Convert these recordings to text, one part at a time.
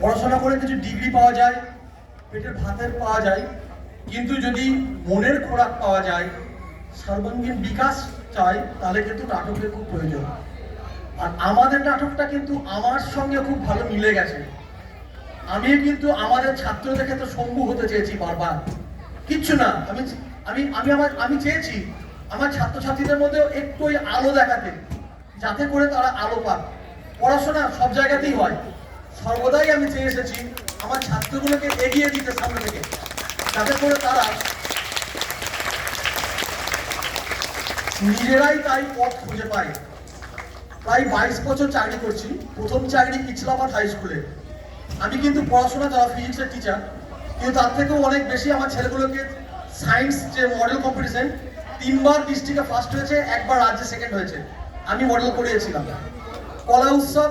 পড়াশোনা করে কিছু ডিগ্রি পাওয়া যায়, পেটের ভাতের পাওয়া যায়, কিন্তু যদি মনের খোরাক পাওয়া যায়, সর্বাঙ্গীন বিকাশ চাই, তাহলে কিন্তু নাটকের খুব প্রয়োজন। আর আমাদের নাটকটা কিন্তু আমার সঙ্গে খুব ভালো মিলে গেছে। আমি কিন্তু আমাদের ছাত্রদের ক্ষেত্রে শম্ভু হতে চেয়েছি বারবার, কিচ্ছু না, আমি চেয়েছি আমার ছাত্রছাত্রীদের মধ্যেও একটু ওই আলো দেখাতে, যাতে করে তারা আলো পাক। পড়াশোনা সব জায়গাতেই হয়, সর্বদাই আমি চেয়ে এসেছি আমার ছাত্রগুলোকে এগিয়ে দিতে সামনে থেকে, যাতে করে তারা নিজেরাই তাই পথ খুঁজে পায়। প্রায় 22 বছর চাকরি করছি। প্রথম চাকরি ইছলাবাদ হাই স্কুলে। আমি কিন্তু পড়াশোনা যারা ফিজিক্সের টিচার, কিন্তু তার থেকেও অনেক বেশি আমার ছেলেগুলোকে সায়েন্স যে মডেল কম্পিটিশন 3বার ডিস্ট্রিক্টে ফার্স্ট হয়েছে, 1বার রাজ্যে সেকেন্ড হয়েছে, আমি মডেল করিয়েছিলাম। কলা উৎসব,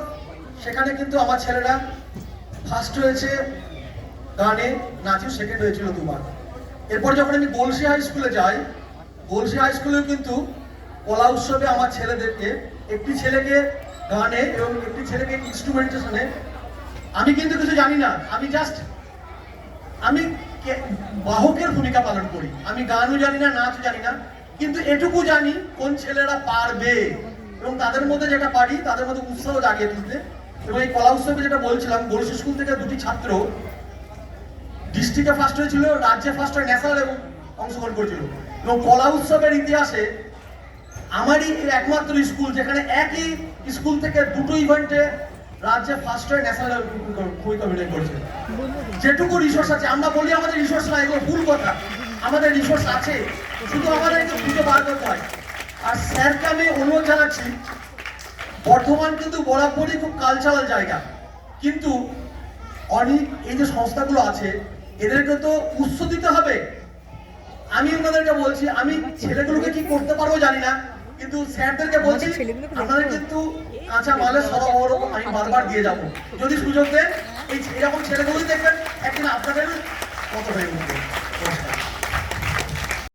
সেখানে কিন্তু আমার ছেলেরা ফার্স্ট হয়েছে, গানে নাচেও সেকেন্ড হয়েছিল 2বার। এরপর যখন আমি গলসি হাই স্কুলে যাই, গলসি হাই স্কুলেও কিন্তু কলা উৎসবে আমার ছেলেদেরকে, একটি ছেলেকে গানে এবং একটি ছেলেকে ইনস্ট্রুমেন্টেশনে, আমি কিন্তু কিছু জানি না, আমি বাহকের ভূমিকা পালন করি। আমি গানও জানি না, নাচও জানি না, কিন্তু এটুকু জানি কোন ছেলেরা পারবে এবং তাদের মধ্যে যেটা পারি তাদের মধ্যে উৎসাহ জাগিয়ে তুলতে। এবং এই কলা উৎসবে যেটা বলছিলাম, গলসি স্কুল থেকে 2টি ছাত্র ডিস্ট্রিক্টে ফার্স্ট হয়েছিল, রাজ্যে ফার্স্ট হয়ে ন্যাশনাল এবং অংশগ্রহণ করেছিল। এবং কলা উৎসবের ইতিহাসে আমারই একমাত্র স্কুল যেখানে একই স্কুল থেকে 2টো ইভেন্টে রাজ্যে ফার্স্ট হয়ে ন্যাশনাল ভূমিকা অভিনয় করছে। যেটুকু রিসোর্স আছে, আমরা বলি আমাদের রিসোর্স নাই, এগুলো ভুল কথা। আমাদের রিসোর্স আছে, শুধু আমাদেরকে খুঁজে বার করতে হয়। আর স্যারকে আমি অনুরোধ জানাচ্ছি, বর্ধমান কিন্তু বরাবরই খুব কালচারাল জায়গা, কিন্তু অনেক এই যে সংস্থাগুলো আছে এদেরকে তো উৎস দিতে হবে। আমি ওনাদেরকে বলছি, আমি ছেলেগুলোকে কি করতে পারবো জানি না, কিন্তু স্যারদেরকে বলছি আপনাদের কিন্তু কাঁচা মালের সরবরাহ আমি বারবার দিয়ে যাবো, যদি সুযোগ দেন। এরকম ছেলেগুলোই দেখবেন একদিন আপনাদের কত হয়ে উঠবে।